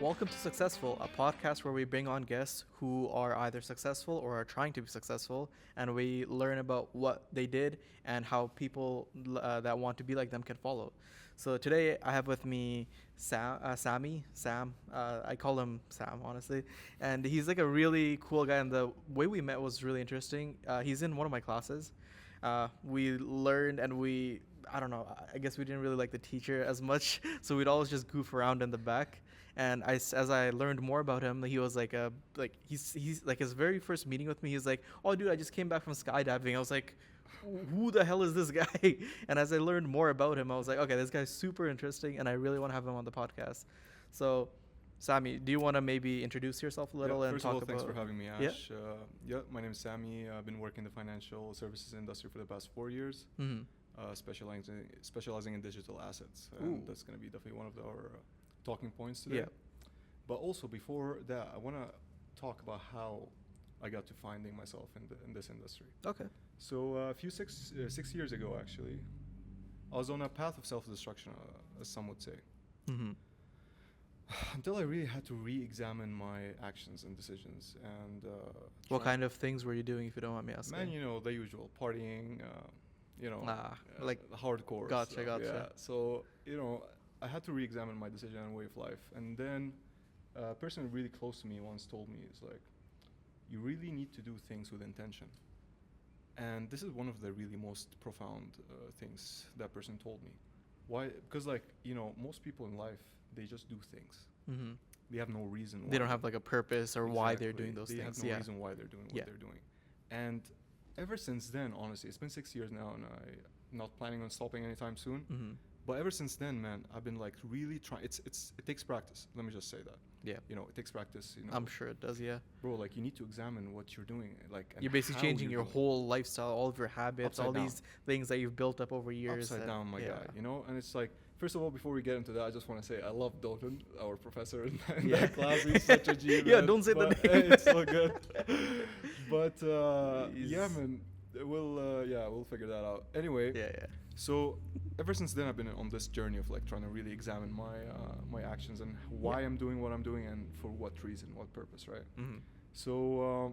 Welcome to Successful, a podcast where we bring on guests who are either successful or are trying to be successful, and we learn about what they did and how people that want to be like them can follow. So today I have with me Sami, Sam. I call him Sam, honestly, and he's like a really cool guy. And the way we met was really interesting. He's in one of my classes. We learned and I don't know, I guess we didn't really like the teacher as much, so we'd always just goof around in the back. And as I learned more about him, he was he's like his very first meeting with me, he's like, "Oh, dude, I just came back from skydiving." I was like, "Who the hell is this guy?" And as I learned more about him, I was like, "Okay, this guy's super interesting, and I really want to have him on the podcast." So, Sami, do you want to maybe introduce yourself a little and first talk of all, about? thanks for having me, Ash. My name is Sami. I've been working in the financial services industry for the past 4 years, specializing in digital assets. And that's going to be definitely one of our talking points today. Yeah. But also before that, I want to talk about how I got to finding myself in this industry. Okay. So a few 6 years ago, actually, I was on a path of self-destruction, as some would say. Mm-hmm. Until I really had to re-examine my actions and decisions. And What kind of things were you doing, if you don't mind me asking? man, the usual partying, like hardcore. Gotcha, stuff, gotcha. Yeah. So I had to re-examine my decision and way of life. And then a person really close to me once told me, it's like, you really need to do things with intention. And this is one of the really most profound things that person told me. Why? Because most people in life, they just do things. Mm-hmm. They have no reason why. They don't have like a purpose or why they're doing those they things. have no reason why they're doing what they're doing. And ever since then, honestly, it's been 6 years now, and I'm not planning on stopping anytime soon. Mm-hmm. But ever since then, man, I've been like really trying. It takes practice. Let me just say that. Yeah. It takes practice. I'm sure it does. Yeah. Bro, like you need to examine what you're doing. And you're basically how changing you're your doing whole lifestyle, all of your habits, Upside all down. these things that you've built up over years. Upside down, my guy. And it's like, first of all, before we get into that, I just want to say I love Dalton, our professor in that class. He's such a G. Yeah, don't say the name. It's so good. But yeah, man, we'll figure that out. Anyway. Yeah. So ever since then, I've been on this journey of like trying to really examine my actions and why I'm doing what I'm doing and for what reason, what purpose, right? Mm-hmm. So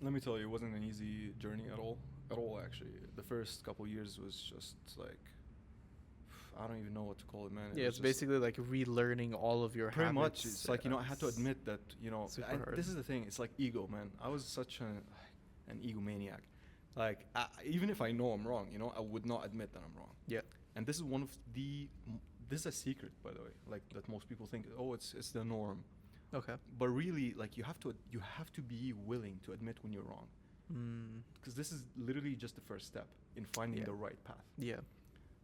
let me tell you, it wasn't an easy journey at all, actually. The first couple years was just like, I don't even know what to call it, man. It's basically like relearning all of your pretty habits. Much. It's like, I had to admit that, this is the thing. It's like ego, man. I was such an egomaniac. Like, even if I know I'm wrong, I would not admit that I'm wrong. Yeah. And this is this is a secret, by the way, like that most people think, it's the norm. Okay. But really, like you have to be willing to admit when you're wrong. Because this is literally just the first step in finding the right path. Yeah.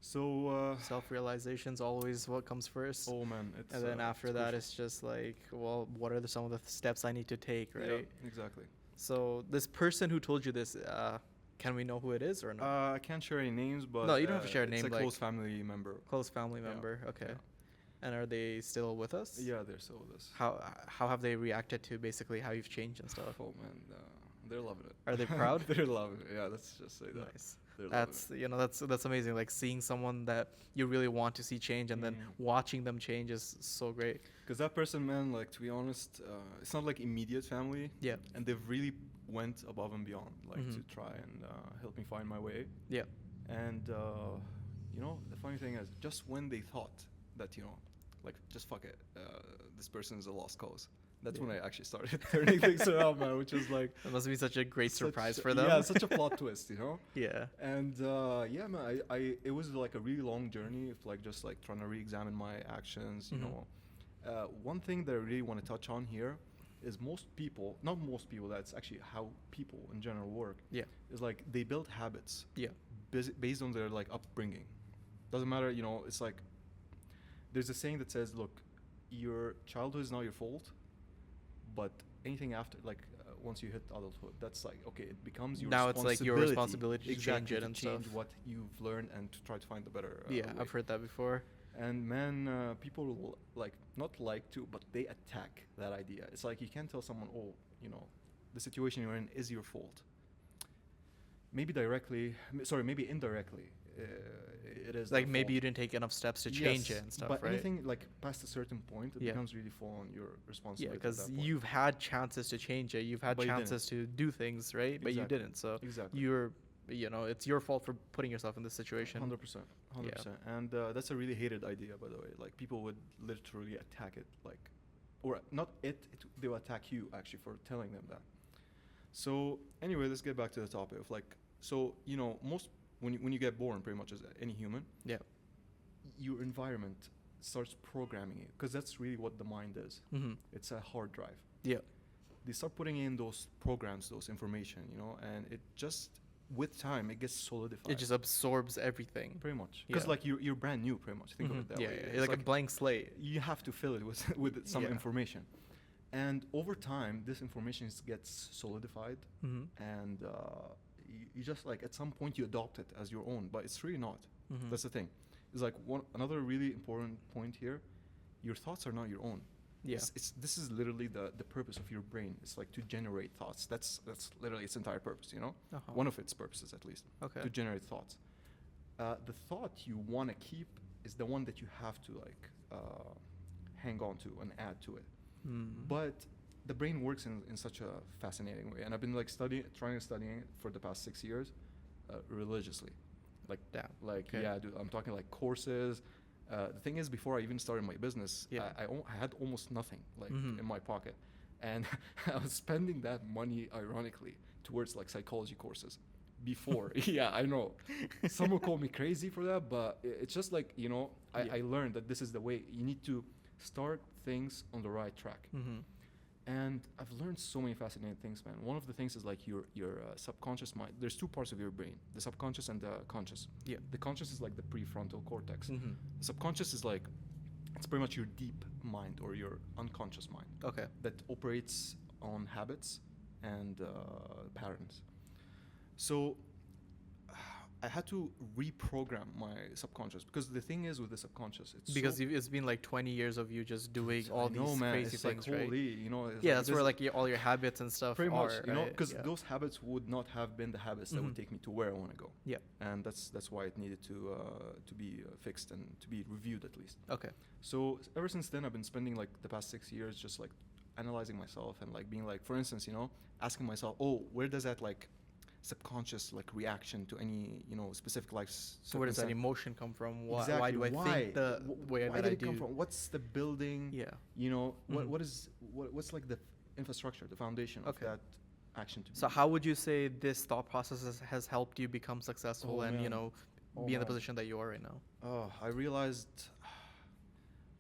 So self-realization's always what comes first. Oh man, and then after that, it's just like, well, what are some of the steps I need to take, right? Yeah, exactly. So this person who told you this, can we know who it is or no? I can't share any names, but no, you don't have to share a name. It's a close family member. Close family member. Okay. Yeah. And are they still with us? Yeah, they're still with us. How have they reacted to basically how you've changed and stuff? Oh man, they're loving it. Are they proud? They're loving it. Yeah, let's just say that. Nice. That's amazing. Like seeing someone that you really want to see change and then watching them change is so great. Because that person, man, like to be honest, it's not like immediate family. Yeah. And they've really went above and beyond, like to try and help me find my way. Yeah. And the funny thing is, just when they thought that like just fuck it, this person is a lost cause. That's when I actually started turning things around, man, which is like... That must be such a great surprise for them. Yeah, such a plot twist, Yeah. And man, it was like a really long journey of like just like trying to re-examine my actions, One thing that I really want to touch on here is not most people, that's actually how people in general work. Yeah. Is like they build habits. Yeah. Based on their like upbringing. Doesn't matter, it's like... There's a saying that says, look, your childhood is not your fault, but anything after, like once you hit adulthood, that's like, okay, it becomes your responsibility. Now it's like your responsibility to change it and change stuff. what you've learned and to try to find the better way. I've heard that before. And man, people will not to, but they attack that idea. It's like you can't tell someone, the situation you're in is your fault. Maybe indirectly, it is Like their maybe fault. you didn't take enough steps to change it and stuff, but right? anything like past a certain point, it Yeah. becomes really full on your Yeah, responsibility. at because that point. you've had chances to change it. You've had But you didn't. chances to do things, right? But you Exactly. didn't. So Exactly. it's your fault for putting yourself in this situation. 100%. 100%. And that's a really hated idea, by the way. Like, people would literally attack it, like, or not they will attack you actually for telling them that. So anyway, let's get back to the topic of like, so most when you get born, pretty much as any human, Yeah. your environment starts programming you, because that's really what the mind is. Mm-hmm. It's a hard drive. Yeah. They start putting in those programs, those information, and it just, with time, it gets solidified. It just absorbs everything. pretty much, because Yeah. like you're brand new, pretty much. Think of it that Yeah, way. yeah. It's It's like a blank slate. you have to fill it with with some Yeah. information, and over time, this information gets solidified, Mm-hmm. and you just like at some point you adopt it as your own, but it's really not. Mm-hmm. That's the thing. It's like another really important point here. Your thoughts are not your own. Yeah. This is literally the purpose of your brain. It's like to generate thoughts. That's literally its entire purpose. Uh-huh. One of its purposes, at least, Okay. to generate thoughts. The thought you want to keep is the one that you have to like hang on to and add to it. Mm. But the brain works in such a fascinating way, and I've been like trying to study it for the past 6 years, religiously. Damn. Like, Okay. yeah, dude, I'm talking like courses. The thing is, before I even started my business, Yeah. I had almost nothing like Mhm. in my pocket, and I was spending that money ironically towards like psychology courses. Before, yeah, I know, some will call me crazy for that, but it's just like Yeah. I learned that this is the way you need to start things on the right track. Mm-hmm. And I've learned so many fascinating things, man. One of the things is like your subconscious mind. There's two parts of your brain: the subconscious and the conscious. Yeah. The conscious is like the prefrontal cortex. Mm-hmm. The subconscious is like, it's pretty much your deep mind or your unconscious mind Okay. that operates on habits and patterns. So I had to reprogram my subconscious, because the thing is with the subconscious, it's Because so it's been like 20 years of you just doing all I know, these man, crazy it's things, like, right? holy, it's Yeah, like that's where this- like all your habits and stuff pretty are, much, right? because Yeah. those habits would not have been the habits that would Mhm. take me to where I want to go. Yeah. And that's why it needed to be fixed and to be reviewed at least. Okay. So ever since then, I've been spending like the past 6 years just like analyzing myself and like being like, for instance, asking myself, oh, where does that like subconscious like reaction to any specific life So where does that circumstance- emotion come from? Why, Exactly. why do I think the way why that did I it do? come from? What's the building? Yeah. What Mhm. what's like the infrastructure, the foundation of Okay. that action to So be? how would you say this thought process has helped you become successful Oh, and man. be in the Man. position that you are right now? Oh, I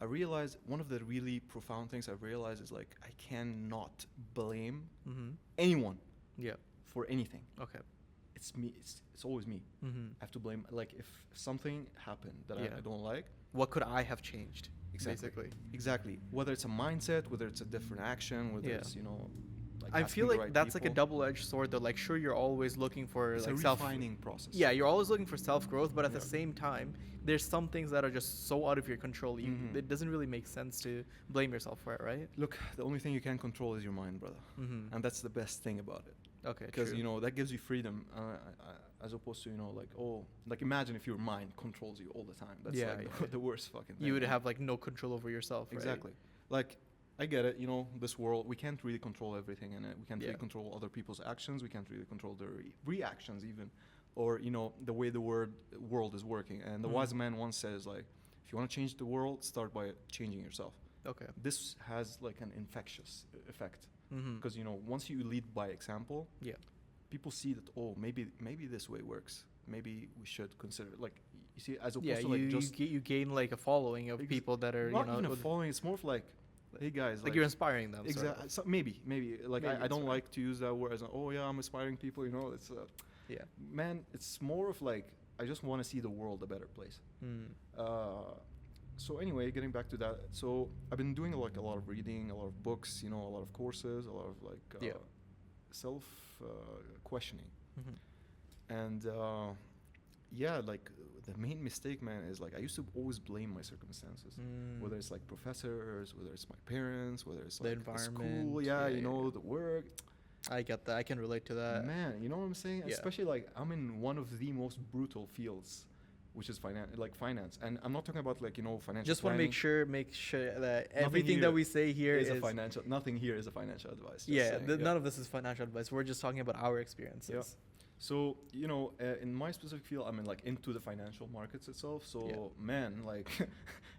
realized one of the really profound things I've realized is like I cannot blame Mm-hmm. anyone Yeah. for anything. Okay. It's me. It's always me. Mm-hmm. I have to blame. Like if something happened that Yeah. I don't like. What could I have changed? Exactly. Basically. Exactly. Whether it's a mindset, whether it's a different action, whether Yeah. it's like I asking feel the like right that's like a people. double-edged sword. Though, like, sure, you're always looking for It's like a self. refining process. Yeah, you're always looking for self-growth, but at the Yeah. same time, there's some things that are just so out of your control. Mhm. It doesn't really make sense to blame yourself for it, right? Look, the only thing you can control is your mind, brother, Mm-hmm. and that's the best thing about it. Okay. Because True. that gives you freedom, as opposed to like imagine if your mind controls you all the time. That's Yeah, like yeah. the worst fucking thing. You would man. have like no control over yourself, right? Exactly. Like I get it. This world, we can't really control everything in it. We can't Yeah. really control other people's actions. We can't really control their reactions even, or the way the world is working. And the Mhm. wise man once says like, if you want to change the world, start by changing yourself. Okay. This has like an infectious effect, Mm-hmm. because once you lead by example, Yeah. people see that, oh, maybe this way works. Maybe we should consider, like, you see, as opposed Yeah, to like you, just you gain like a following of Ex- people that are not even a with- following. It's more of like, hey guys, like you're inspiring them. sort of. exactly. So maybe like Maybe I don't inspiring. like to use that word as oh yeah, I'm inspiring people. It's Yeah. man, it's more of like I just want to see the world a better place. Mm. So anyway, getting back to that, so I've been doing like a lot of reading, a lot of books, a lot of courses, a lot of like Yeah. self questioning, Mhm. and yeah, like the main mistake, man, is like I used to always blame my circumstances, Mm. whether it's like professors, whether it's my parents, whether it's The like environment, school, yeah, yeah, yeah. the work. I get that. I can relate to that. Man, you know what I'm saying? Yeah. Especially like I'm in one of the most brutal fields which is finance. And I'm not talking about like, you know, financial Just want to planning. make sure that Nothing everything here that we say here is is a financial. Nothing here is a financial advice. Just yeah. saying, None of this is financial advice. We're just talking about our experiences. Yeah. So, you know, in my specific field, I'm in like into the financial markets itself. So, man, like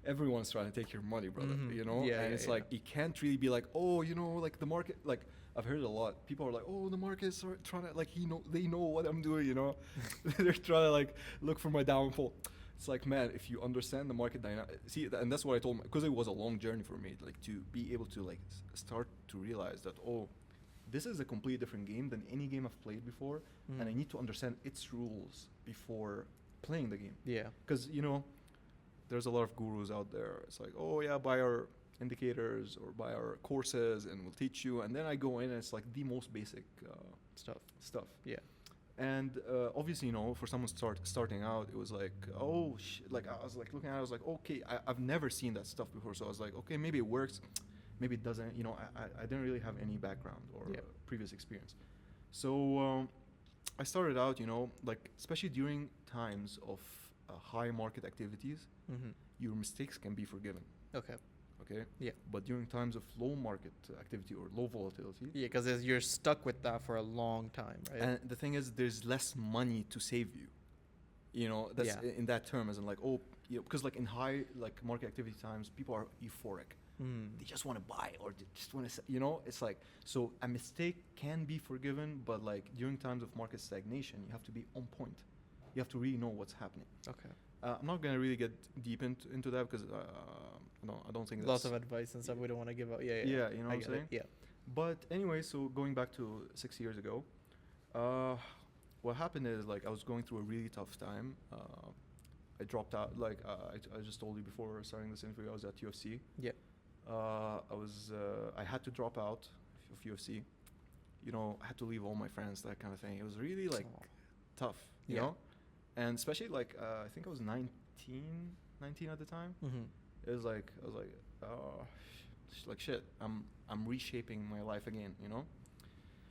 everyone's trying to take your money, brother. Mhm. You know, Yeah, and yeah, it's yeah. like you can't really be like, oh, you know, like the market. Like I've heard a lot. People are like, oh, the market's are trying to like they know what I'm doing. You know, they're trying to like look for my downfall. It's like, man, if you understand the market dynamic, see, and that's what I told him, because it was a long journey for me, like to be able to like start to realize that, oh, this is a completely different game than any game I've played before, and I need to understand its rules before playing the game. Yeah. Because, you know, there's a lot of gurus out there. It's like, oh yeah, buy our indicators or buy our courses and we'll teach you. And then I go in and it's like the most basic stuff. Yeah. And obviously, you know, for someone starting out, it was like, oh, like I was like looking at it, I was like, okay, I've never seen that stuff before. So I was like, okay, maybe it works, maybe it doesn't. You know, I didn't really have any background or previous experience. So I started out, you know, like especially during times of high market activities, your mistakes can be forgiven. Okay. Okay. Yeah. But during times of low market activity or low volatility, Yeah, because you're stuck with that for a long time, right? and the thing is, there's less money to save you. You know, that's in that term, as in like, oh, you know, because like in high like market activity times, people are euphoric. They just want to buy or they just want to, you know, it's like, so a mistake can be forgiven, but like during times of market stagnation, you have to be on point. You have to really know what's happening. Okay. I'm not gonna really get deep into that because I don't think that's Lots of advice and stuff we don't want to give out. Yeah, yeah, you know what I'm saying? Yeah. But anyway, so going back to 6 years ago, what happened is like I was going through a really tough time. I dropped out. Like I just told you before starting this interview, I was at UFC. Yeah. I had to drop out of UFC. You know, I had to leave all my friends, that kind of thing. It was really like tough, you know, and especially like I think I was 19 at the time. It was like I was like, oh, like shit. I'm reshaping my life again, you know.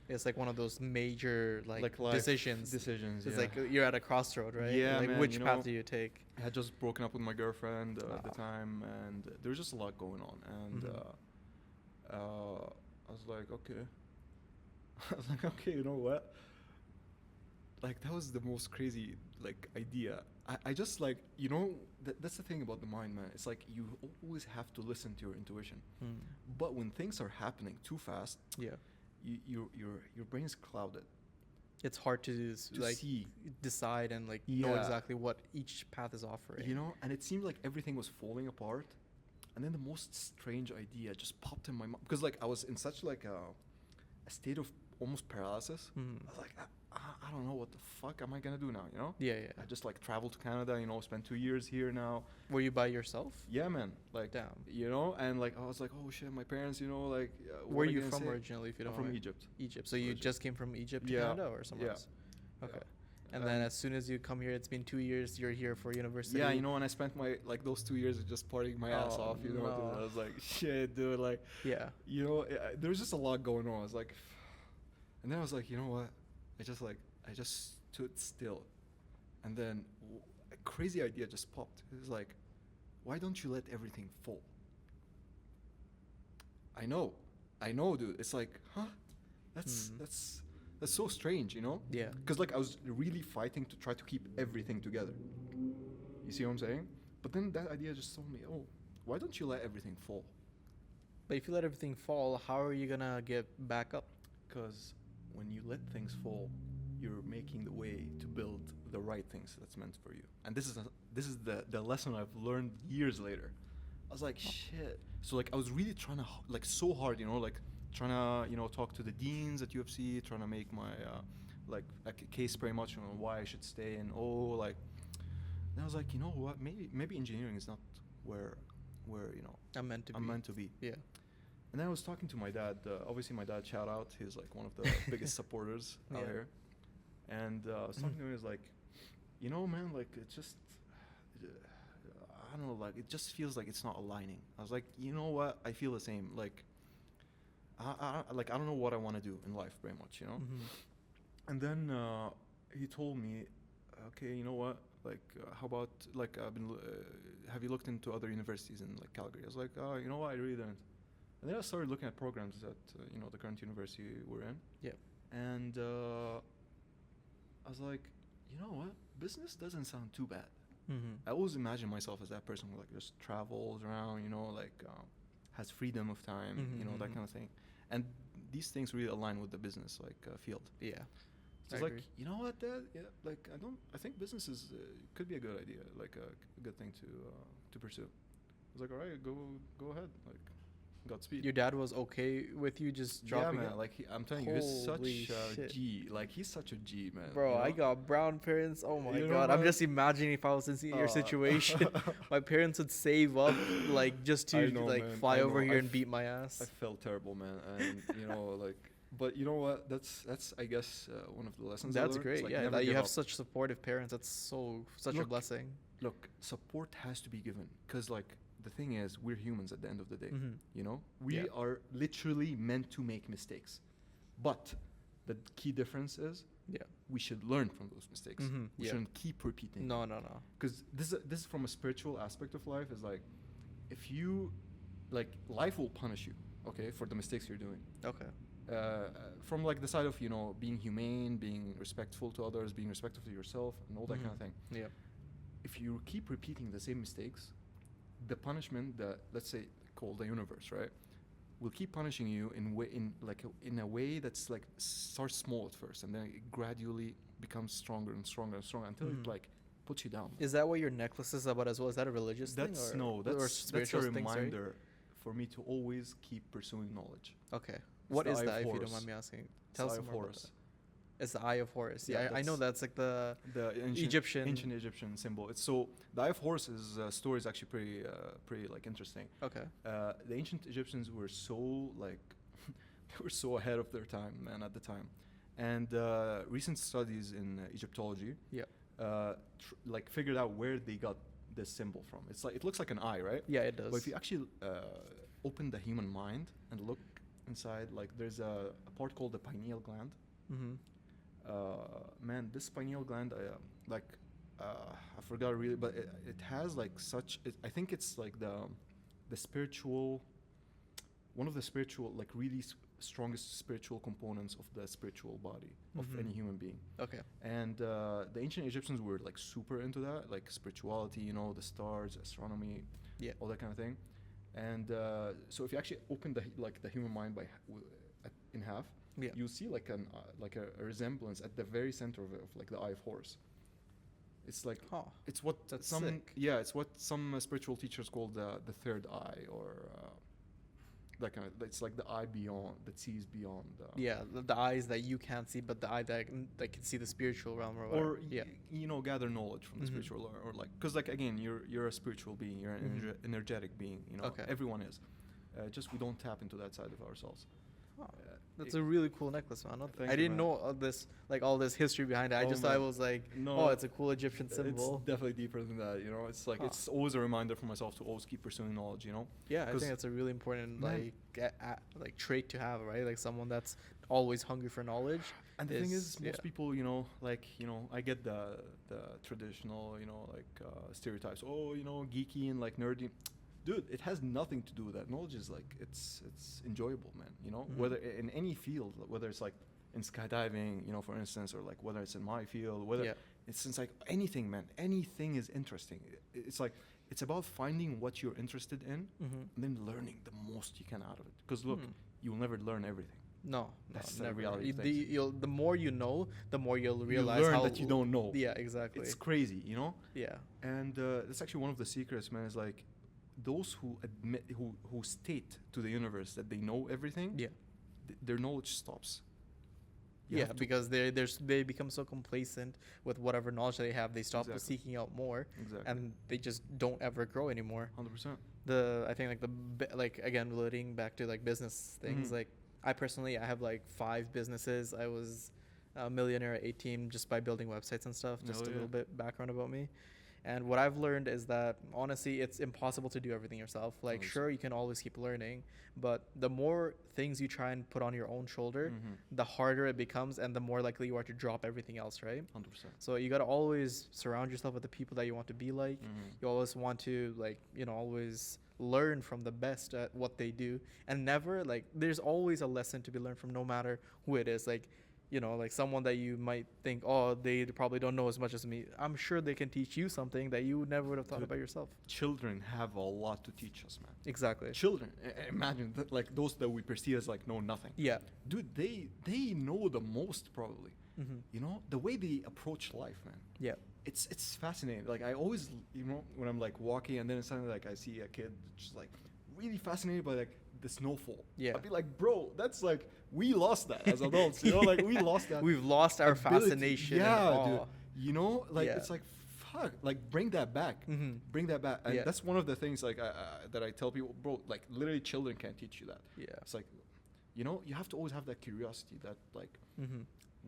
It's like one of those major like life decisions. It's like you're at a crossroad, right? Yeah, like man, which you path know, do you take? I had just broken up with my girlfriend at the time, and there was just a lot going on. And I was like, okay. I was like, okay, you know what? Like that was the most crazy like idea. I just like, you know, that's the thing about the mind, man. It's like you always have to listen to your intuition. But when things are happening too fast, your brain is clouded. It's hard to like see, decide and like know exactly what each path is offering. You know, and it seemed like everything was falling apart, and then the most strange idea just popped in my mind because like I was in such like a state of almost paralysis. I was like, I don't know what the fuck am I gonna do now, you know? Yeah. I just like traveled to Canada, you know, spent 2 years here now. Were you by yourself? Yeah, man. Like, damn. You know, and like I was like, oh shit, my parents, you know, like. Where are you from originally, if you don't I'm from mind? Egypt. Egypt. So you just came from Egypt to Canada or somewhere else? Okay. Yeah. And then as soon as you come here, it's been 2 years. You're here for university. Yeah, you know, and I spent my like those 2 years just partying my ass off. You know, dude, I was like, shit, dude, like. Yeah. You know, there was just a lot going on. I was like, and then I was like, you know what? I just stood still, and then a crazy idea just popped. It was like, why don't you let everything fall? I know, dude. It's like, huh? That's so strange, you know? Yeah. Because like I was really fighting to try to keep everything together. You see what I'm saying? But then that idea just told me, oh, why don't you let everything fall? But if you let everything fall, how are you gonna get back up? Because when you let things fall, you're making the way to build the right things that's meant for you. And this is the lesson I've learned years later. I was like, shit. So like I was really trying to like so hard, you know, like trying to, you know, talk to the deans at UFC, trying to make my like a case pretty much on why I should stay, and like. And I was like, you know what? Maybe engineering is not where you know I'm meant to be. Yeah. And then I was talking to my dad. Obviously, my dad, shout out. He's like one of the biggest supporters out here. And I was talking to him. He was like, you know, man, like it's just, I don't know, like it just feels like it's not aligning. I was like, you know what? I feel the same. Like, I don't know what I want to do in life very much, you know. And then he told me, okay, you know what? like, how about, like, have you looked into other universities in, like, Calgary? I was like, oh, you know what, I really didn't. And then I started looking at programs at, the current university we're in. Yeah. And I was like, you know what, business doesn't sound too bad. Mm-hmm. I always imagine myself as that person who, like, just travels around, like, has freedom of time, that kind of thing. And these things really align with the business, like, field. Yeah. So it's like, you know what, Dad? Yeah, like, I think business is could be a good idea, like a good thing to pursue. I was like, all right, go ahead, like, Godspeed. Your dad was okay with you just dropping man. it? Like, I'm telling you, he's such Holy a shit. G. Like, he's such a G, man. Bro, you know? I got brown parents. Oh my You know, god. I'm man? just imagining if I was in your situation. My parents would save up like just to I know, man. fly I over know. here and beat my ass. I felt terrible, man. And, like, but you know what? That's I guess, one of the lessons I That's learned. great. It's like, Yeah, never that you give have up. such supportive parents. That's such a Look, blessing. Look, support has to be given, because, like, the thing is, we're humans at the end of the day. Mm-hmm. We Yeah. are literally meant to make mistakes, but the key difference is Yeah. we should learn from those mistakes. Mm-hmm. We Yeah. shouldn't keep repeating. No. Because this is from a spiritual aspect of life. Is like, if you, like, life will punish you, okay, for the mistakes you're doing. Okay. From, like, the side of, being humane, being respectful to others, being respectful to yourself, and all that kind of thing. Yeah. If you keep repeating the same mistakes, the punishment that, let's say, called the universe, right, will keep punishing you in a way that's, like, starts small at first, and then it gradually becomes stronger and stronger and stronger until it, like, puts you down. Is that what your necklace is about as well? Is that a religious thing? Or That's a spiritual thing, sorry? reminder for me to always keep pursuing knowledge. Okay. What the is Eye that, of if you don't Horus. mind me asking? It's Tell the us Eye of more about Horus. that. It's the Eye of Horus. Yeah, Yeah, I know that's like the The Egyptian. ancient Egyptian symbol. It's so the Eye of Horus's story is actually pretty like interesting. Okay. The ancient Egyptians were so, like, they were so ahead of their time, man, at the time. And recent studies in Egyptology, Yeah. like, figured out where they got this symbol from. It's like, it looks like an eye, right? Yeah, it does. But if you actually open the human mind and look inside, like, there's a part called the pineal gland. Mm-hmm. Man, this pineal gland, I forgot really, but it has, like, I think it's like the spiritual, one of the spiritual, like, really strongest spiritual components of the spiritual body of any human being. Okay. And the ancient Egyptians were, like, super into that, like, spirituality, the stars, astronomy, Yeah. all that kind of thing. And so if you actually open the human mind in half, Yeah. you see, like, a resemblance at the very center of it, of, like, the Eye of Horus. It's like, Huh. it's what That's some sick. it's what some spiritual teachers call the third eye, or that kind of. It's like the eye beyond, that sees beyond. Yeah, the eyes that you can't see, but the eye that can see the spiritual realm or whatever. Or yeah. gather knowledge from the spiritual, or like, because, like, again, you're a spiritual being, you're an energetic being. Okay. Everyone is. Just we don't tap into that side of ourselves. Huh. That's a really cool necklace, man. Thank I you, didn't man. know all this history behind it. I Oh, just thought it man. was like, No, oh, it's a cool Egyptian symbol. It's definitely deeper than that. It's like, Huh. it's always a reminder for myself to always keep pursuing knowledge. Yeah, I 'Cause- think that's a really important Man. like trait to have, right? Like someone that's always hungry for knowledge. And the thing is, yeah. most people, I get the traditional, stereotypes. Oh, geeky and, like, nerdy. Dude, it has nothing to do with that. Knowledge is, like, it's enjoyable, man. Whether in any field, whether it's, like, in skydiving, for instance, or, like, whether it's in my field, whether Yeah. it's like anything, man. Anything is interesting. It's like, it's about finding what you're interested in, and then learning the most you can out of it. Because look, you'll never learn everything. No, That's the never. reality of The more you know, the more you'll realize you learn how that you don't know. Yeah, exactly. It's crazy, Yeah. And that's actually one of the secrets, man. Is like, those who admit, who state to the universe that they know everything, Yeah. Their knowledge stops. You Yeah, have to- because they become so complacent with whatever knowledge they have, they stop Exactly. seeking out more, Exactly. and they just don't ever grow anymore. 100%. I think like again relating back to like business things, like I have like 5 businesses. I was a millionaire at 18 just by building websites and stuff. Just Oh, a yeah. little bit background about me. And what I've learned is that honestly, it's impossible to do everything yourself. Like, Obviously. sure, you can always keep learning, but the more things you try and put on your own shoulder, the harder it becomes, and the more likely you are to drop everything else, right? 100%. So you gotta always surround yourself with the people that you want to be like. You always want to, like, you know, always learn from the best at what they do, and never, like, there's always a lesson to be learned from, no matter who it is. Like, you know, like someone that you might think, oh, they probably don't know as much as me. I'm sure they can teach you something that you never would have thought Dude, about yourself. Children have a lot to teach us, man. Exactly. Children, imagine that, like those that we perceive as like know nothing. Yeah. Dude, they know the most probably. You know, the way they approach life, man. Yeah. It's fascinating. Like I always, you know, when I'm like walking and then suddenly like I see a kid just like really fascinated by like the snowfall. Yeah. I'd be like, bro, that's like we lost that as adults. You know, like we lost that. We've lost our ability. fascination. Yeah, and awe. dude. You know, like Yeah. it's like fuck, like bring that back. Bring that back. And Yeah. that's one of the things like that I tell people, bro. Like literally, children can't teach you that. Yeah. It's like, you know, you have to always have that curiosity, that like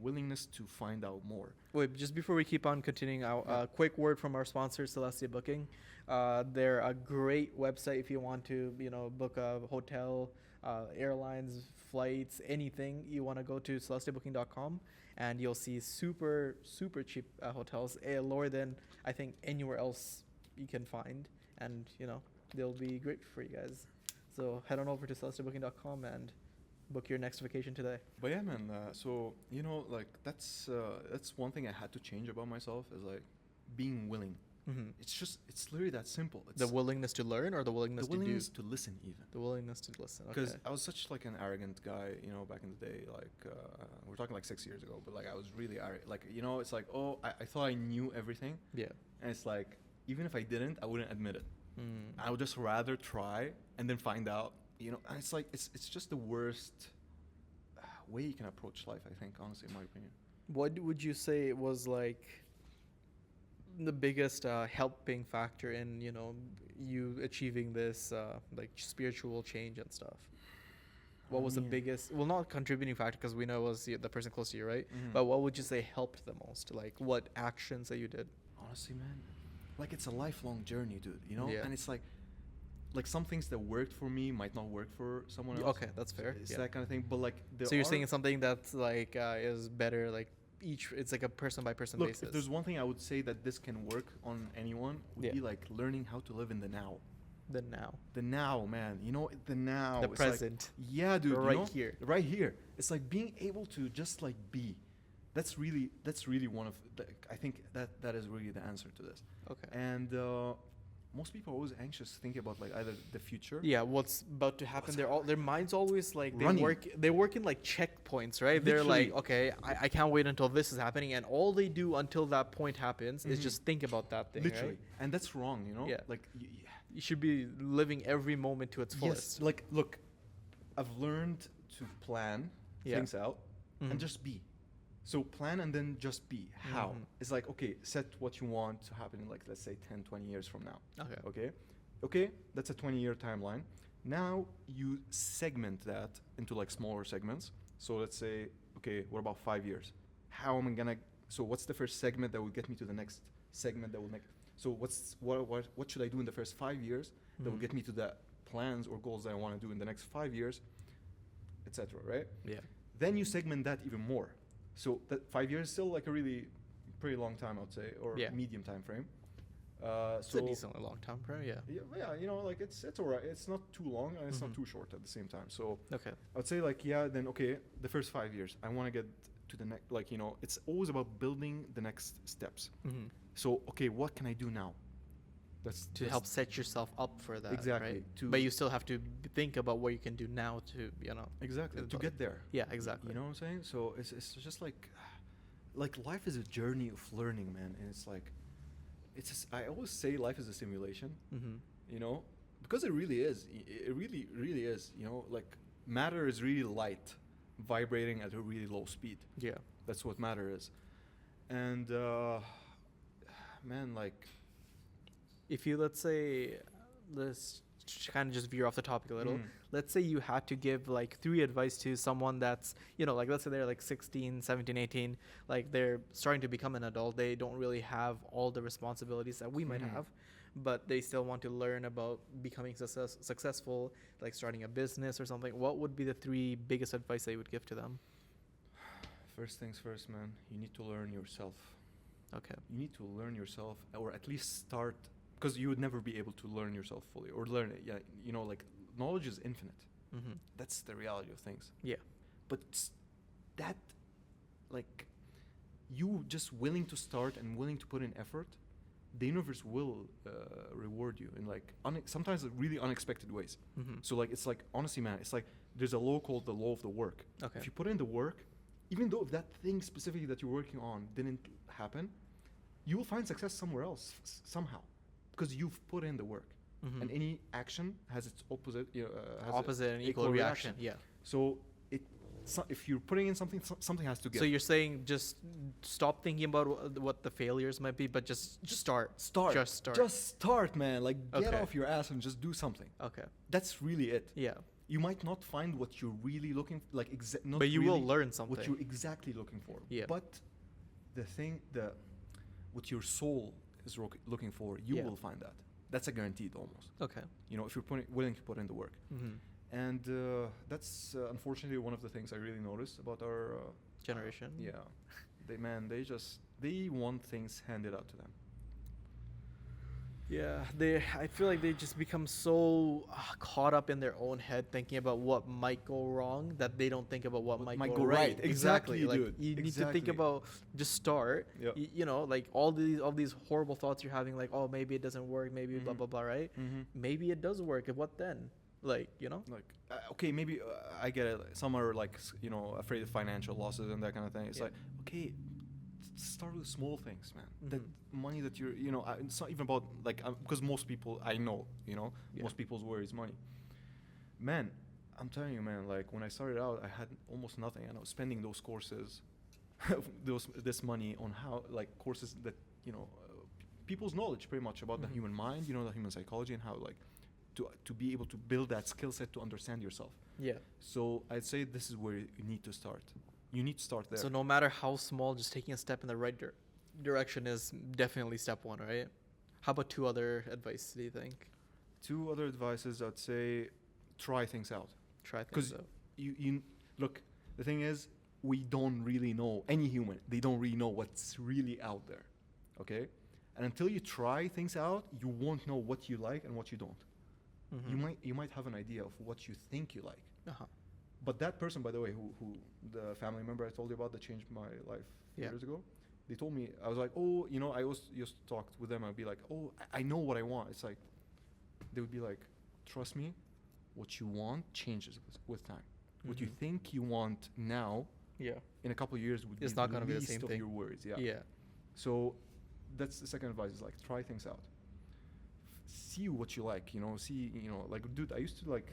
willingness to find out more. Wait, just before we keep on continuing, a quick word from our sponsor, Celestia Booking. They're a great website if you want to, you know, book a hotel, airlines, flights, anything you want to go to celestiabooking.com, and you'll see super, super cheap hotels, lower than I think anywhere else you can find, and, you know, they'll be great for you guys. So head on over to celestiabooking.com and book your next vacation today. But yeah, man. So you know, like that's one thing I had to change about myself, is like being willing. It's literally that simple. It's The willingness to learn, or the willingness, to listen, even. The willingness to listen. Because Okay. I was such like an arrogant guy, you know, back in the day. Like we're talking like 6 years ago, but like I was really arrogant. Like, you know, it's like, oh, I thought I knew everything, Yeah. and it's like even if I didn't, I wouldn't admit it. I would just rather try and then find out. You know, and it's like it's just the worst way you can approach life, I think, honestly, in my opinion. What would you say was like the biggest helping factor in, you know, you achieving this like spiritual change and stuff? What was the biggest, well, not contributing factor, because we know it was the person close to you, right? But what would you say helped the most? Like what actions that you did? Honestly, man, like it's a lifelong journey, dude, you know? Yeah. And it's like some things that worked for me might not work for someone else. Okay, that's fair. It's Yeah. that kind of thing. But like, So you're saying something that's like is better, like it's like a person by person look, basis. if there's one thing I would say that this can work on anyone, would be like learning how to live in the now. The now. The now, man. You know, the now. The It's present. Like, yeah, dude. Right you know? here. Right here. It's like being able to just like be. That's really one of I think that is really the answer to this. Okay. And most people are always anxious thinking about like either the future. Yeah, what's about to happen? Their minds always like Running. they work in like checkpoints, right? They're like, Literally. okay, I can't wait until this is happening, and all they do until that point happens is just think about that thing. Literally. Right? And that's wrong, you know? Yeah. Like You should be living every moment to its fullest. yes. Like look, I've learned to plan things out and just be. So plan and then just be. How? It's like, okay, set what you want to happen in like, let's say 10, 20 years from now. Okay, that's a 20-year timeline. Now you segment that into like smaller segments. So let's say, okay, what about 5 years? How am I gonna, so what's the first segment that will get me to the next segment that will make, so what should I do in the first 5 years that will get me to the plans or goals that I want to do in the next 5 years, etc., right? Yeah. Then you segment that even more. So that 5 years is still like a really pretty long time, I would say, or medium time frame. It's a decently long time frame, yeah. Yeah, you know, like it's all right. It's not too long and it's not too short at the same time. So Okay. I would say like, then okay, the first 5 years, I want to get to the next, like, you know, it's always about building the next steps. So, okay, what can I do now? That's To help set yourself up for that, Exactly, right? But you still have to think about what you can do now to, you know. Exactly, to get there. Yeah, exactly. You know what I'm saying? So it's just like life is a journey of learning, man. And it's like, I always say life is a simulation, you know, because it really is. It really, really is. You know, like matter is really light, vibrating at a really low speed. Yeah. That's what matter is. And, man, like, If you, let's say, let's kind of just veer off the topic a little. Mm. Let's say you had to give like 3 advice to someone that's, like let's say they're like 16, 17, 18, like they're starting to become an adult. They don't really have all the responsibilities that we might Mhm. have, but they still want to learn about becoming successful, like starting a business or something. What would be the 3 biggest advice that you would give to them? First things first, man. You need to learn yourself. Okay. You need to learn yourself, or at least start, because you would never be able to learn yourself fully or learn it. Yeah, like knowledge is infinite. Mm-hmm. That's the reality of things. Yeah. But that, like, you just willing to start and willing to put in effort, the universe will reward you in like sometimes really unexpected ways. Mm-hmm. So like it's like honestly, man, it's like there's a law called the law of the work. Okay. If you put in the work, even though if that thing specifically that you're working on didn't happen, you will find success somewhere else somehow, because you've put in the work. Mm-hmm. And any action has its opposite, has opposite and equal reaction. Yeah. So if you're putting in something, something has to give. So you're saying just stop thinking about what the failures might be, but just start. Start. Just start. Just start, man. Like get Okay. off your ass and just do something. Okay. That's really it. Yeah. You might not find what you're really looking for, like not But you really will learn something. what you're exactly looking for. Yeah. But what your soul is looking for, you Yeah. will find that. That's a guaranteed almost. Okay. If you're willing to put in the work. Mm-hmm. And that's unfortunately one of the things I really noticed about our Generation. Yeah, they want things handed out to them. Yeah, I feel like they just become so caught up in their own head, thinking about what might go wrong, that they don't think about what might go right. Exactly, Like dude. you need to think Exactly. about just start. Yep. Like all these horrible thoughts you're having, like, oh, maybe it doesn't work, maybe blah Mhm. blah blah, right? Mm-hmm. Maybe it does work. What then? Like, Like okay, maybe I get it. Some are like afraid of financial losses and that kind of thing. It's Yeah. like okay, start with small things, man. Mhm. That money that you're it's not even about like because most people I know Yeah. most people's worry is money. Man, I'm telling you, man. Like when I started out, I had almost nothing, and I was spending those courses, this money on how like courses that people's knowledge pretty much about the Mhm. human mind, the human psychology, and how like to be able to build that skill set to understand yourself. Yeah. So I'd say this is where you need to start. You need to start there. So no matter how small, just taking a step in the right direction is definitely step 1, right? How about 2 other advice, do you think? 2 other advices, I'd say try things out. Try things 'Cause out. You look, the thing is, we don't really know, any human, they don't really know what's really out there. Okay? And until you try things out, you won't know what you like and what you don't. Mhm. You might have an idea of what you think you like. Uh-huh. But that person, by the way, who the family member I told you about that changed my life Yeah. years ago, they told me, I was like, oh, I always used to talk with them. I'd be like, oh, I know what I want. It's like, they would be like, trust me, what you want changes with time. What you Mhm. think you want now, Yeah. in a couple of years would It's be not the gonna be the least same of thing. your worries. Yeah. Yeah. So that's the second advice is like, try things out. See what you like, like, dude, I used to like,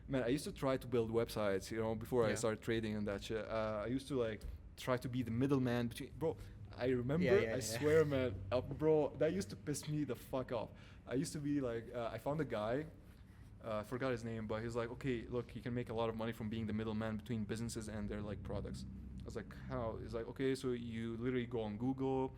man, I used to try to build websites, before I Yeah. started trading and that shit. I used to like try to be the middleman between, bro. I remember, Yeah. I swear, man, bro, that used to piss me the fuck off. I used to be like, I found a guy, I forgot his name, but he's like, okay, look, he can make a lot of money from being the middleman between businesses and their like products. I was like, how? He's like, okay, so you literally go on Google,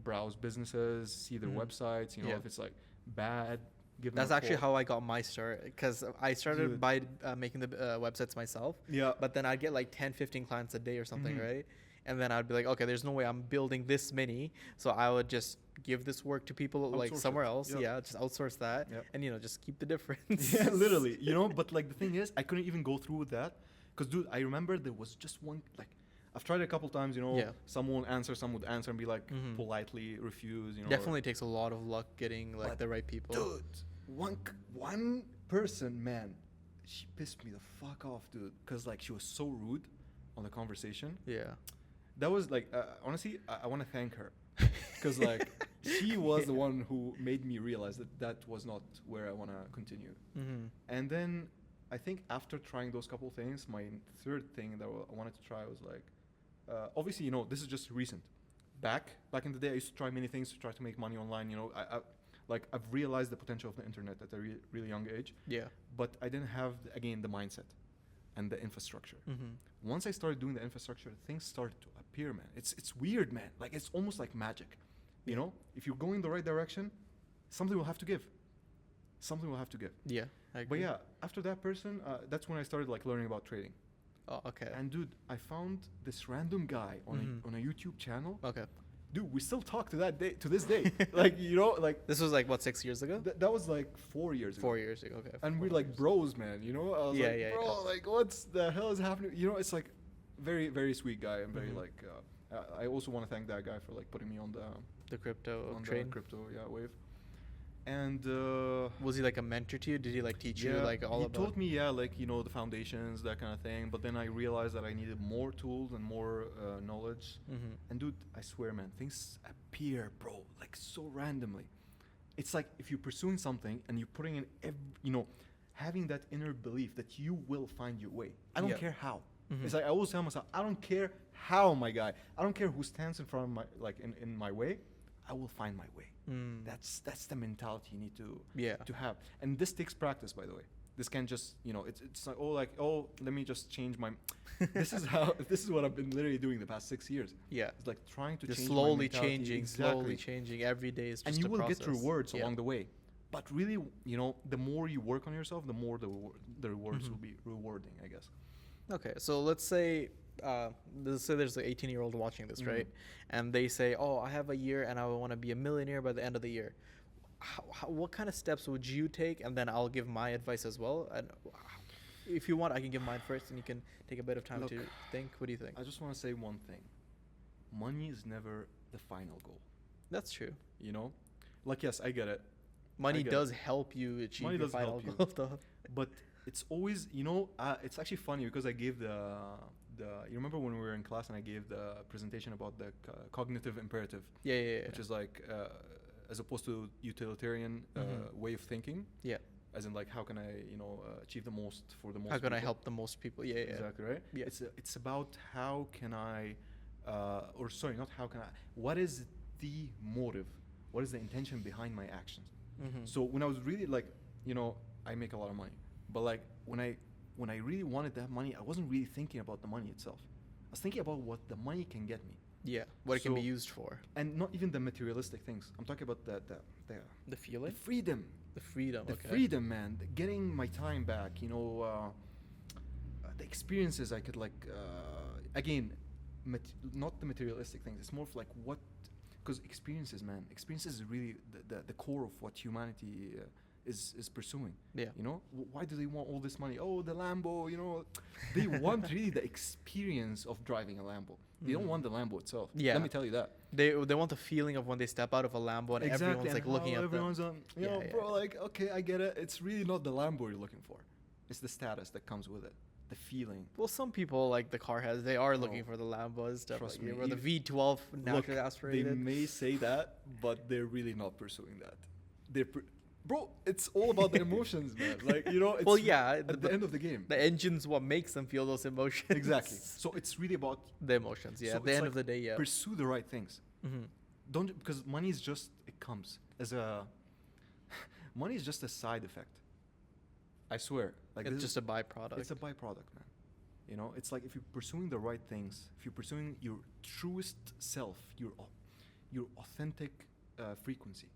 browse businesses, see their Mhm. websites, Yeah. if it's like bad, give them That's a actually call. how I got my start, because I started Dude. by making the websites myself, Yeah. but then I'd get like 10, 15 clients a day or something, Mhm. right? And then I'd be like, okay, there's no way I'm building this many, so I would just give this work to people like Outsource somewhere it. else. Yep. Yeah, just outsource that, Yep. and just keep the difference. Yeah, literally, but like the thing is, I couldn't even go through with that, because dude, I remember there was just one, like, I've tried it a couple times, Yeah. some won't answer, some would answer and be like Mhm. politely refuse, Definitely takes a lot of luck getting like But the right people. Dude, one person, man, she pissed me the fuck off, dude, because like she was so rude on the conversation. Yeah. That was like, honestly, I want to thank her, because like she was the one who made me realize that was not where I want to continue. Mm-hmm. And then I think after trying those couple things, my third thing that I wanted to try was like, obviously, this is just recent. Back in the day, I used to try many things to try to make money online. Like I've realized the potential of the internet at a really young age, Yeah. but I didn't have again the mindset and the infrastructure. Mm-hmm. Once I started doing the infrastructure, things started to appear, man. It's weird, man. Like it's almost like magic. You know, if you're going the right direction, something will have to give. Something will have to give. Yeah. I But agree. yeah, after that person, that's when I started like learning about trading. Oh, okay. And dude, I found this random guy on Mhm. on a YouTube channel. Okay. Dude, we still talk to that day to this day. Like you know, like This was like what, 6 years ago? that was like 4 years ago. 4 years ago. Okay. And 4 we're like years. bros, man. You know, I was Yeah, like, yeah, bro, yeah. like what's the hell is happening? You know, it's like very very sweet guy and very Mhm. like. I also want to thank that guy for like putting me on The crypto the train. crypto wave. And Was he like a mentor to you? Did he like teach you like all he about? taught me like you know the foundations, that kind of thing. But then I realized that I needed more tools and more knowledge. Mm-hmm. And dude, I swear, man, things appear, bro, like so randomly. It's like if you're pursuing something and you're putting in, you know, having that inner belief that you will find your way. I don't Yeah. care how. Mhm. It's like I always tell myself, I don't care how, my guy. I don't care who stands in front of my, like in my way. I will find my way. Mm. That's the mentality you need Yeah. to have. And this takes practice, by the way. This can't just, you know, it's like, let me just change my. This is what I've been literally doing the past 6 years. Yeah. It's like trying to Just change my slowly mentality. changing, Exactly. slowly changing. Every day is just And you a will process. get rewards Yeah. along the way. But really, you know, the more you work on yourself, the more the rewards Mhm. will be rewarding, I guess. Okay, so let's say there's an 18-year-old watching this, Mhm. right? And they say, "Oh, I have a year, and I want to be a millionaire by the end of the year." What kind of steps would you take? And then I'll give my advice as well. And if you want, I can give mine first, and you can take a bit of time Look, to think. What do you think? I just want to say one thing. Money is never the final goal, That's true. you know? Like, yes, I get it. Money get does help you achieve Money your does final help you. goal, though. But it's always, you know, it's actually funny because I gave you remember when we were in class and I gave the presentation about the cognitive imperative, Yeah, yeah, yeah. which is like, as opposed to utilitarian Mhm. way of thinking, Yeah. as in like, how can I, you know, achieve the most for the most How can I people? help the most people? Yeah, yeah. Exactly, right? Yeah. It's about how can I, or sorry, not how can I, what is the motive? What is the intention behind my actions? Mm-hmm. So when I was really like, you know, I make a lot of money, but like when I really wanted that money, I wasn't really thinking about the money itself. I was thinking about what the money can get me, Yeah, what it can be So- used for. and not even the materialistic things. I'm talking about the The feeling? freedom, The freedom, the okay. freedom, man. Getting my time back, you know, the experiences I could like, again, not the materialistic things. It's more of like what, because experiences, man. Experiences is really the core of what humanity is pursuing. Yeah. You know, why do they want all this money? Oh, the Lambo, you know, they want really the experience of driving a Lambo. They don't Mm. want the Lambo itself. Yeah. Let me tell you that. They want the feeling of when they step out of a Lambo and everyone's like and looking how at everyone's them. on, you Yeah, know, yeah, bro, yeah. like, okay, I get it. It's really not the Lambo you're looking for. It's the status that comes with it, the feeling. Well, some people like the car has. They are Oh, looking for the Lambo and stuff. trust Like, me, or the even- V12 Look, naturally they aspirated. may say that, but they're really not pursuing that. Bro, it's all about the emotions, man. Like, you know, it's Well, yeah, at the end of the game. The engine's what makes them feel those emotions. Exactly. So it's really about The emotions, yeah. So At the it's end like of the day, yeah. pursue the right things. Mm-hmm. Don't, because money is just, it comes as a money is just a side effect. I swear. Like, It's this just is, a byproduct. it's a byproduct, man. You know, it's like if you're pursuing the right things, if you're pursuing your truest self, your authentic frequency,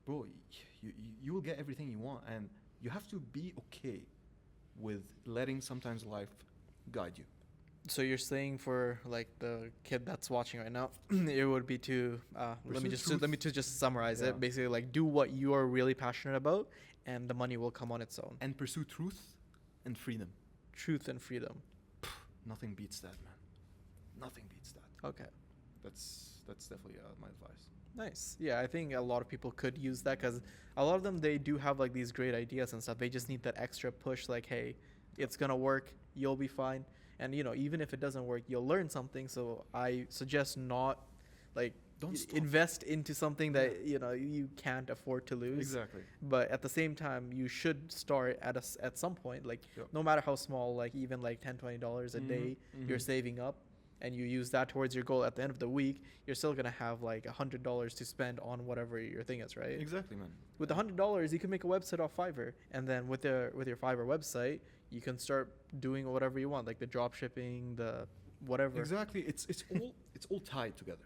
bro, you will get everything you want, and you have to be okay with letting sometimes life guide you. So you're saying for like the kid that's watching right now, it would be to Pursue let me just summarize Yeah. it. Basically, like do what you are really passionate about, and the money will come on its own. And pursue truth and freedom. Truth and freedom. Nothing beats that, man. Nothing beats that. Okay. That's definitely my advice. Nice. Yeah, I think a lot of people could use that because a lot of them, they do have like these great ideas and stuff. They just need that extra push, like, hey, it's gonna work. You'll be fine. And you know, even if it doesn't work, you'll learn something. So I suggest not like Don't stop. invest into something that you know you can't afford to lose. Exactly. But at the same time, you should start at some point, like Yep. no matter how small, like even like $10, $20 a Mhm, day, you're mhm. saving up. and you use that towards your goal at the end of the week, you're still gonna have like $100 to spend on whatever your thing is, right? Exactly, man. With $100, you can make a website off Fiverr, and then with your Fiverr website, you can start doing whatever you want, like the drop shipping, the whatever. Exactly. It's all tied together.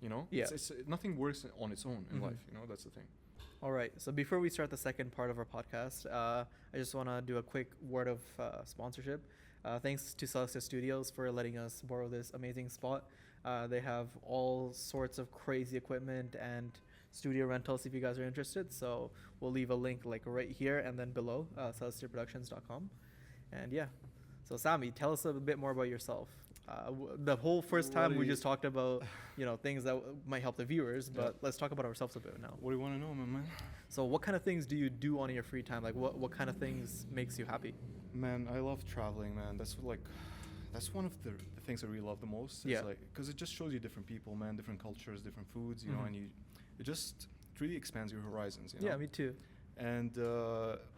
You know. Yeah. It's nothing works on its own in Mhm. life. You know, that's the thing. All right. So before we start the second part of our podcast, I just want to do a quick word of sponsorship. Thanks to Celestia Studios for letting us borrow this amazing spot. They have all sorts of crazy equipment and studio rentals if you guys are interested. So we'll leave a link like right here and then below, celestiaproductions.com. And yeah. So Sami, tell us a bit more about yourself. The whole first time we just talked about, things that might help the viewers, but let's talk about ourselves a bit now. What do you want to know, my man? So what kind of things do you do on your free time? Like what kind of things makes you happy? Man, I love traveling, man. That's one of the things I really love the most. Yeah. It's because it just shows you different people, man, different cultures, different foods, you know, and it really expands your horizons, you know? Yeah, me too. And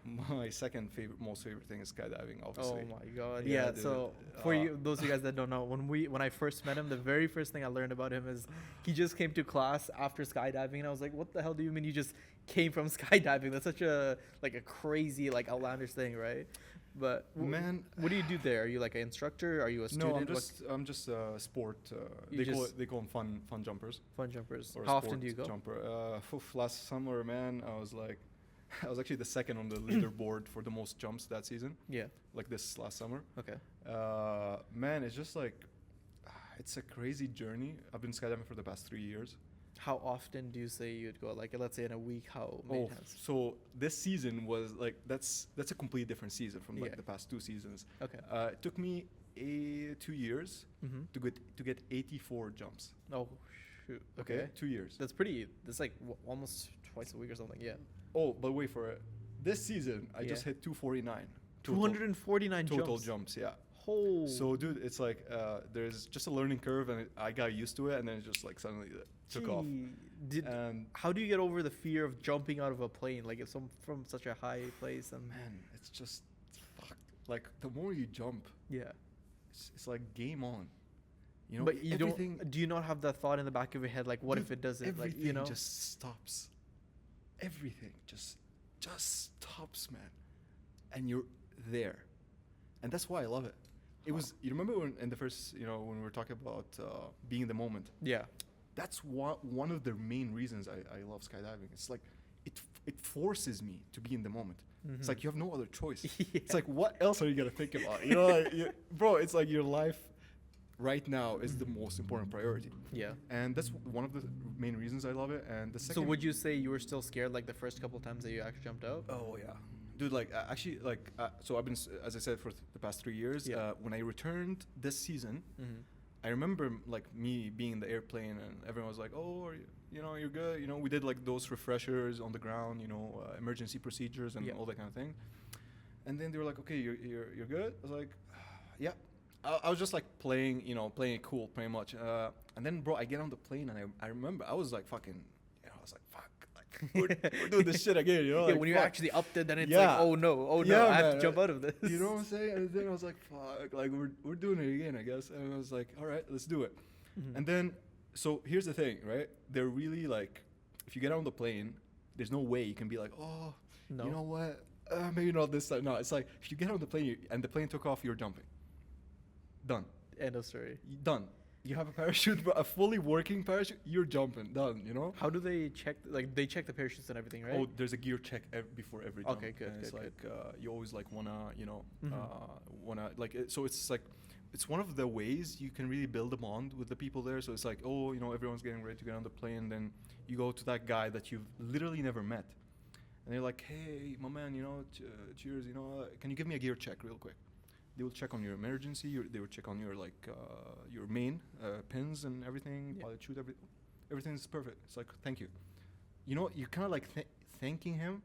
my second most favorite thing is skydiving, obviously. Oh my god. Yeah, Yeah, dude. so for those of you guys that don't know, when I first met him, the very first thing I learned about him is he just came to class after skydiving, and I was like, what the hell do you mean you just came from skydiving? That's such a crazy outlandish thing, right? But Man, what do you do there? Are you like an instructor? Are you a student? No, I'm just a sport. You They call them fun jumpers. Fun jumpers. Or a How often sport do you go? Jumper. Last summer, man, I was actually the second on the leaderboard for the most jumps that season. Yeah. Like this last summer. Okay. Man, it's just it's a crazy journey. I've been skydiving for the past 3 years. How often do you say you'd go? Like, let's say in a week, how many times? So this season was that's a completely different season from the past 2 seasons. Okay. It took me 2 years to get 84 jumps. Oh, shoot. Okay. 2 years. That's like almost twice a week or something. Yeah. Oh, but wait for it. This season, I just hit 249. 249 total jumps, yeah. Oh. So, dude, it's there's just a learning curve, and I got used to it, and then it just suddenly took off. How do you get over the fear of jumping out of a plane? Like, if from such a high place, and man, it's just fuck. Like, the more you jump, yeah, it's like game on. You know, but you everything, don't. Do you not have that thought in the back of your head, like, what dude, if it doesn't? Everything just stops. Everything just stops, man, and you're there, and that's why I love it. It was. You remember when in the first, when we were talking about being in the moment. Yeah. That's one of the main reasons I love skydiving. It's like it forces me to be in the moment. It's like you have no other choice. Yeah. It's like, what else are you gonna think about? Bro, it's like your life right now is the most important priority. Yeah. And that's one of the main reasons I love it. And the second. So would you say you were still scared like the first couple times that you actually jumped out? Oh yeah, dude. Actually, so I've been, as I said, for the past 3 years. Yeah. When I returned this season. I remember me being in the airplane and everyone was like, "Oh, you're good." We did those refreshers on the ground, emergency procedures and all that kind of thing. And then they were like, "Okay, you're good." I was like, "Yeah." I was just playing it cool pretty much. And then, bro, I get on the plane and I remember I was like fucking, I was like, fuck. We're doing this shit again, Yeah, when you're actually up there, then it's like, oh no, I have to jump out of this. You know what I'm saying? And then I was like, fuck, we're doing it again, I guess. And I was like, all right, let's do it. And then, so here's the thing, right? They're really if you get on the plane, there's no way you can be like, oh, you know what? Maybe not this time. No, it's like, if you get on the plane and the plane took off, you're jumping. Done. End of story. Done. You have a parachute, a fully working parachute, you're jumping. Done, How do they check? They check the parachutes and everything, right? Oh, there's a gear check before every jump. Okay, good. And it's good. you always so it's one of the ways you can really build a bond with the people there. So it's like, everyone's getting ready to get on the plane. Then you go to that guy that you've literally never met. And they're like, hey, my man, cheers, can you give me a gear check real quick? They will check on your emergency. They will check on your your main pins and everything. Yeah. Pilot chute, everything's perfect. It's like, thank you. You're kind of thanking him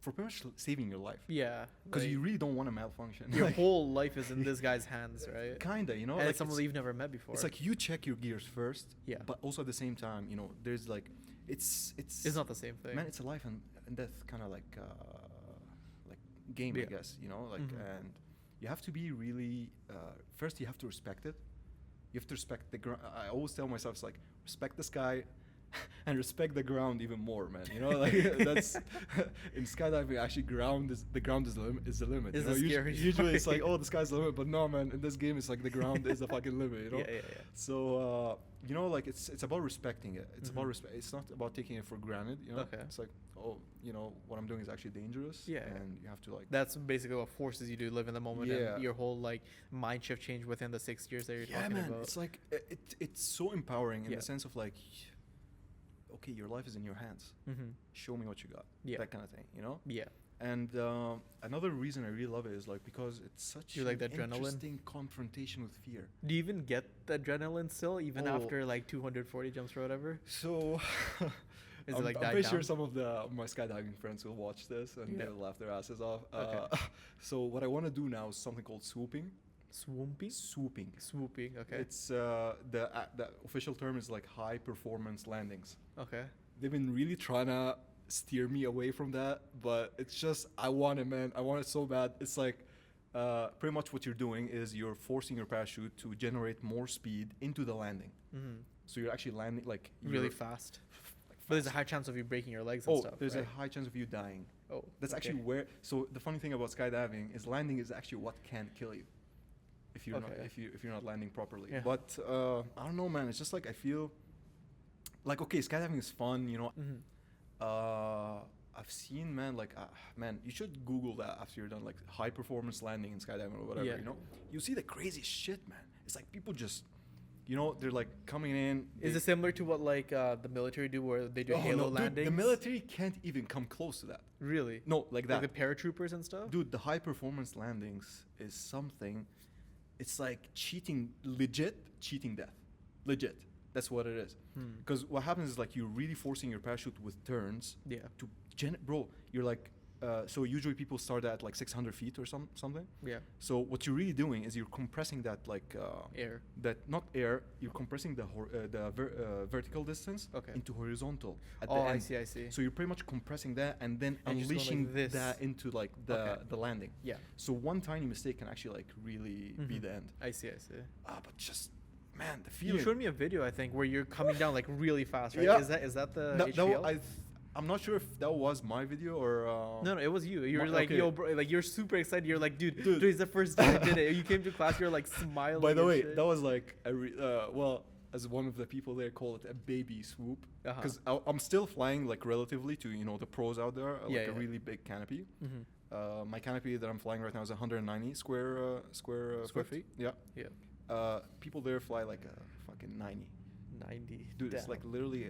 for pretty much saving your life. Yeah. Because you really don't want to malfunction. Your whole life is in this guy's hands, right? Kinda, And it's someone that you've never met before. It's like you check your gears first. Yeah. But also at the same time, there's it's not the same thing. Man, it's a life and death kind of game, I guess. And you have to be really first you have to respect it, You have to respect the ground. I always tell myself, it's like, respect the sky and respect the ground even more, man. You know, like that's in skydiving. Actually, the ground is the limit. Is the limit. Is you know? the scary Usually it's like, part. oh, the sky's the limit, but no, man. In this game, it's like the ground is the fucking limit. You know. Yeah. So you know, like it's about respecting it. It's about Mhm. respect. It's not about taking it for granted. You know. Okay. It's like, oh, you know, what I'm doing is actually dangerous. Yeah. And you have to like. That's basically what forces you to live in the moment, Yeah. and your whole like mind shift change within the 6 years that you're Yeah, talking man. about. It's like it's so empowering in Yeah. the sense of like, okay, your life is in your hands. Mm-hmm. Show me what you got. Yeah. That kind of thing. You know. Yeah. And another reason I really love it is like because it's such You like the an adrenaline? interesting confrontation with fear. Do you even get the adrenaline still, even Oh. after like 240 jumps or whatever? So Is I'm, it like I'm died pretty sure down? some of my skydiving friends will watch this and Yeah. they'll laugh their asses off. Okay. So what I want to do now is something called swooping. Swooping? Swooping. Swooping. Okay. It's the official term is like high performance landings. Okay. They've been really trying to steer me away from that, but it's just I want it, man. I want it so bad. It's like pretty much what you're doing is you're forcing your parachute to generate more speed into the landing. Mm-hmm. So you're actually landing like Really you're- fast. like But there's a fast. high chance of you breaking your legs and Oh, stuff. there's right? a high chance of you dying. Oh. That's okay. actually where. So the funny thing about skydiving is landing is actually what can kill you, if you're not Okay. if you're not landing properly. Yeah. But I don't know, man. It's just like I feel like okay, skydiving is fun, you know. Mm-hmm. I've seen man, you should Google that after you're done, like high performance landing in skydiving or whatever. Yeah. You know, you see the crazy shit, man. It's like people just, you know, they're like coming in. Is it similar to what like the military do, where they do halo dude, landings? the military can't even come close to that. Really? No, like that. Like the paratroopers and stuff? Dude, the high performance landings is something. It's like legit cheating death. Legit. That's what it is. Because what happens is like you're really forcing your parachute with turns Yeah. to bro, you're like so usually people start at like 600 feet or something. Yeah. So what you're really doing is you're compressing that like Air. that not air, you're compressing the vertical distance Okay. into horizontal at Oh, the end. I see. So you're pretty much compressing that and then And you're just going like unleashing this. that into like Okay. the landing. Yeah. So one tiny mistake can actually like really be Mhm. the end. I see. But just man, the You feeling. showed me a video, I think, where you're coming down like really fast, right? Yeah. Is that the No, HPL? I'm not sure if that was my video or. No, it was you. You were My- like, okay. yo, bro, like you're super excited. You're like, dude, Dude. it's the first day I did it. You came to class, you're like smiling. By the and way, shit. that was like well, as one of the people there call it a baby swoop, Uh-huh. because I'm still flying like relatively to the pros out there, like Yeah, a yeah. really big canopy. Mhm. My canopy that I'm flying right now is 190 square Square foot. feet? Yeah. Yeah. People there fly like a fucking 90. 90. Dude, it's Damn. like literally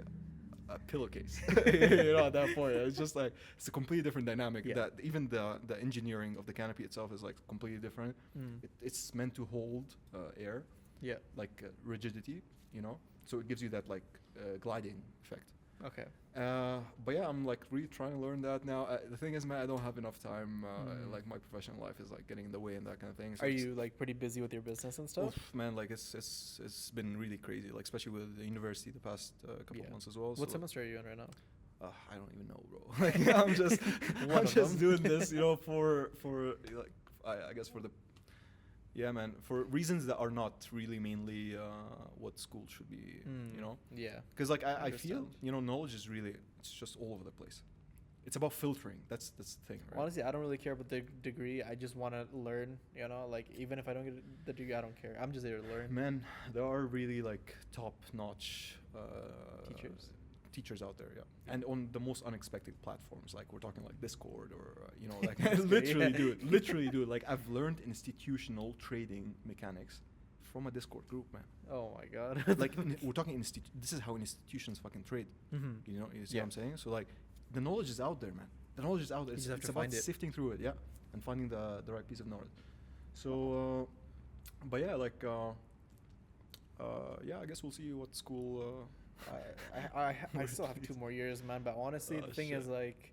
a pillowcase. At that point, it's just like it's a completely different dynamic. Yeah. That even the engineering of the canopy itself is like completely different. Mm. It's meant to hold air, Yeah. like rigidity, so it gives you that like gliding effect. Okay. But yeah, I'm like really trying to learn that now. The thing is, man, I don't have enough time. Mm. Like my professional life is like getting in the way and that kind of thing. So Are it's- you like pretty busy with your business and stuff? Oof, man, like it's been really crazy. Like especially with the university the past couple Yeah. of months as well. What so semester are you in right now? I don't even know, bro. Like I'm just One I'm of just them. doing this, for like I guess for the for reasons that are not really mainly what school should be, Mm. Yeah. because like I feel Understand. knowledge is really it's just all over the place. It's about filtering. That's the thing, right? Honestly, I don't really care about the degree. I just want to learn, like even if I don't get the degree, I don't care. I'm just there to learn. Man, there are really like top-notch teachers out there, yeah, and on the most unexpected platforms. Like we're talking like Discord or like Discord, literally, yeah. literally, dude. Like I've learned institutional trading mechanics from a Discord group, man. Oh my god. Like we're talking this is how institutions fucking trade. Mhm. You see Yeah. what I'm saying? So like the knowledge is out there, man. The knowledge is out there. You It's, just have it's to about find it. sifting through it, yeah, and finding the right piece of knowledge. So, but yeah, like, yeah, I guess we'll see what school. I still have 2 more years, man. But honestly, Oh, the thing shit. is like,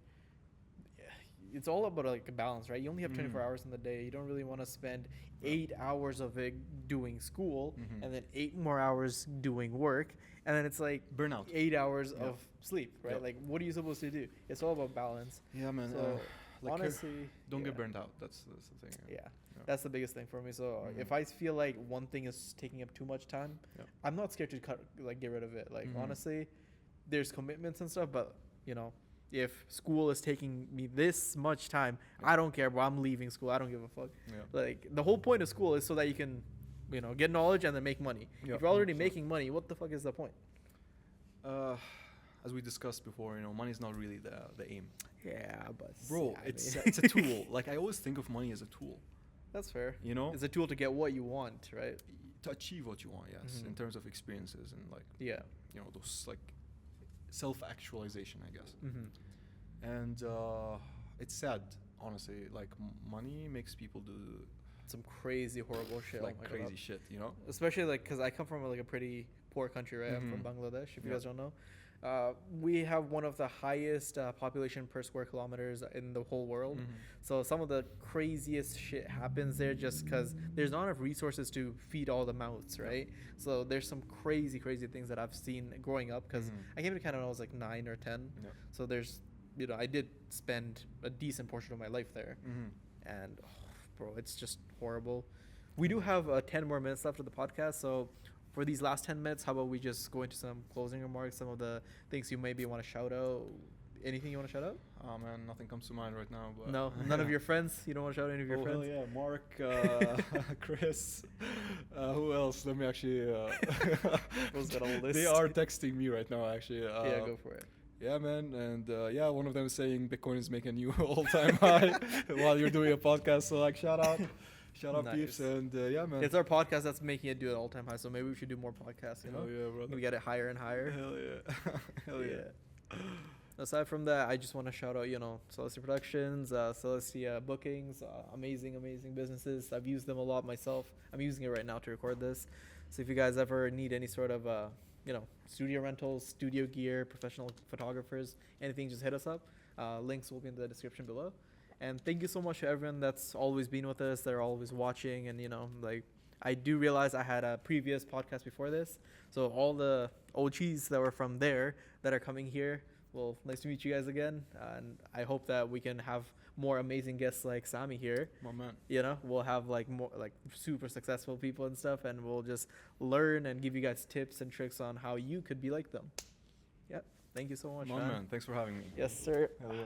it's all about like a balance, right? You only have 24 Mhm. hours in the day. You don't really want to spend 8 hours of it doing school Mhm. and then 8 more hours doing work, and then it's like Burnout. 8 hours Yeah. of sleep, right? Yep. Like, what are you supposed to do? It's all about balance. Yeah, man. So like honestly, don't get yeah. burned out. That's the thing. Yeah, that's the biggest thing for me. So if Mhm. I feel like one thing is taking up too much time, Yeah. I'm not scared to get rid of it. Like Mhm. honestly, there's commitments and stuff, but you know, if school is taking me this much time, Yeah. I don't care, bro. I'm leaving school. I don't give a fuck. Yeah. Like the whole point of school is so that you can, get knowledge and then make money. Yeah, If you're already 100%. making money, what the fuck is the point? As we discussed before, money is not really the aim, Yeah, but bro. I It's mean- it's a tool. Like I always think of money as a tool. That's fair. You know, It's a tool to get what you want, right? to achieve what you want. Yes, Mhm. in terms of experiences and like Yeah. those like self-actualization, I guess. Mm-hmm. And it's sad, honestly. Like money makes people do Some crazy, horrible shit. like oh my crazy God. shit. Especially like because I come from like a pretty poor country, right? I'm from Mhm. Bangladesh. If you Yeah. guys don't know, we have one of the highest population per square kilometers in the whole world. Mhm. So some of the craziest shit happens there just because there's not enough resources to feed all the mouths, right? So there's some crazy, crazy things that I've seen growing up because Mhm. I came to Canada when I was like 9 or 10. Yeah. So there's, I did spend a decent portion of my life there. Mhm. And bro, it's just horrible. We do have 10 more minutes left of the podcast, so for these last 10 minutes, how about we just go into some closing remarks, some of the things you maybe want to shout out. Anything you want to shout out? Oh man, nothing comes to mind right now. But No, none of your friends. You don't want to shout out any of your oh, friends. hell yeah, Mark, Chris, who else? Let me actually. Bro's got a list. They are texting me right now, actually. Yeah, go for it. Yeah, man, and yeah, one of them is saying Bitcoin is making a new all-time high while you're doing a podcast. So like, shout out, peeps, Nice. and yeah, man. It's our podcast that's making it do an all-time high, so maybe we should do more podcasts. Hell yeah, brother. We get it higher and higher. Hell yeah, hell yeah. Aside from that, I just want to shout out, Celestia Productions, Celestia Bookings, amazing businesses. I've used them a lot myself. I'm using it right now to record this. So if you guys ever need any sort of, studio rentals, studio gear, professional photographers, anything, just hit us up. Links will be in the description below. And thank you so much to everyone that's always been with us. They're always watching. And, I do realize I had a previous podcast before this. So all the OGs that were from there that are coming here, well, nice to meet you guys again. And I hope that we can have more amazing guests like Sami here. My man. We'll have like more like super successful people and stuff, and we'll just learn and give you guys tips and tricks on how you could be like them. Yep. Thank you so much, My man. Thanks for having me. Yes, sir. Hell yeah.